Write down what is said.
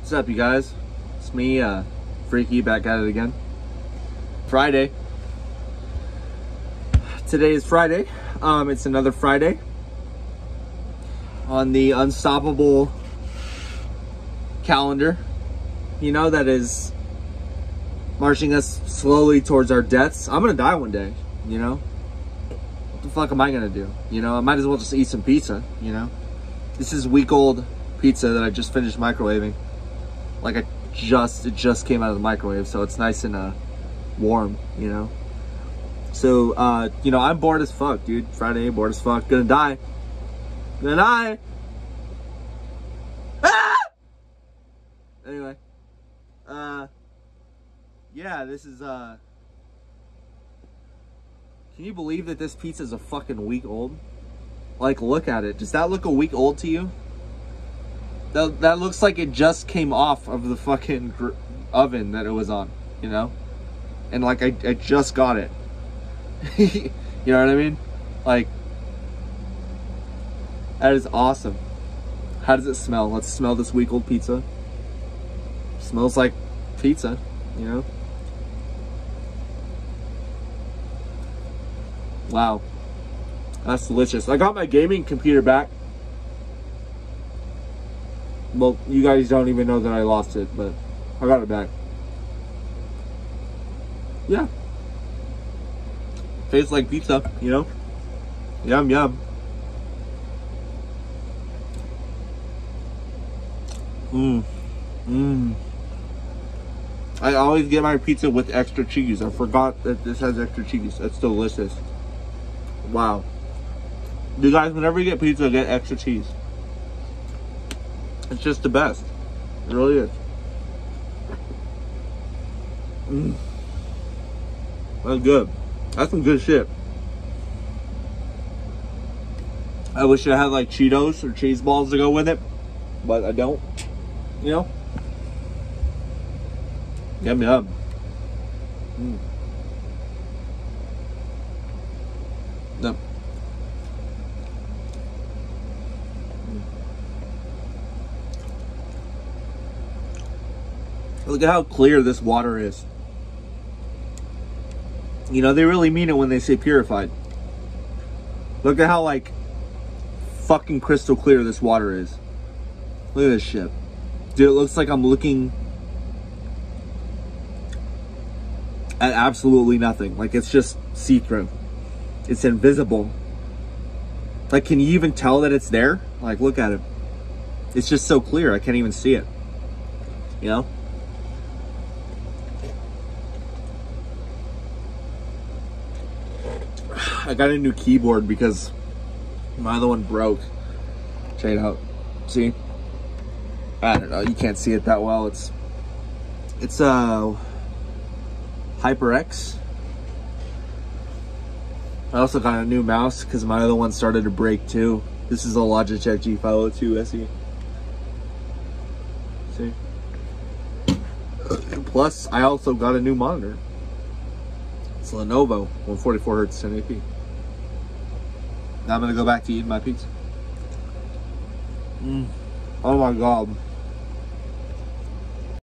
What's up, you guys? It's me, Freaky, back at it again. Friday. Today is Friday. It's another Friday on the unstoppable calendar, you know, that is marching us slowly towards our deaths. I'm gonna die one day, you know? What the fuck am I gonna do? You know, I might as well just eat some pizza, you know? This is week-old pizza that I just finished microwaving. Like, it just came out of the microwave, so it's nice and warm, you know? So, you know, I'm bored as fuck, dude. Friday, bored as fuck. Gonna die. Gonna die. Ah! Anyway. Yeah, this is, can you believe that this pizza is a fucking week old? Like, look at it. Does that look a week old to you? That looks like it just came off of the fucking oven that it was on, you know? And, like, I just got it. You know what I mean? Like, that is awesome. How does it smell? Let's smell this week-old pizza. Smells like pizza, you know? Wow. That's delicious. I got my gaming computer back. Well, you guys don't even know that I lost it, but I got it back. Yeah. Tastes like pizza, you know? Yum, yum. Mmm. Mmm. I always get my pizza with extra cheese. I forgot that this has extra cheese. It's delicious. Wow. You guys, whenever you get pizza, get extra cheese. It's just the best. It really is. Mmm. That's good. That's some good shit. I wish I had like Cheetos or cheese balls to go with it, but I don't. You know? Yum yum. Mm. No. Look at how clear this water is. You know, they really mean it when they say purified. Look at how, like, fucking crystal clear this water is. Look at this shit. Dude, it looks like I'm looking at absolutely nothing. Like, it's just see-through. It's invisible. Like, can you even tell that it's there? Like, look at it. It's just so clear, I can't even see it. You know? I got a new keyboard because my other one broke. Check it out. See? I don't know. You can't see it that well. It's HyperX. I also got a new mouse because my other one started to break too. This is a Logitech G502 SE. See? Plus, I also got a new monitor. It's Lenovo 144 Hz 1080p. Now I'm gonna go back to eating my pizza. Oh my god.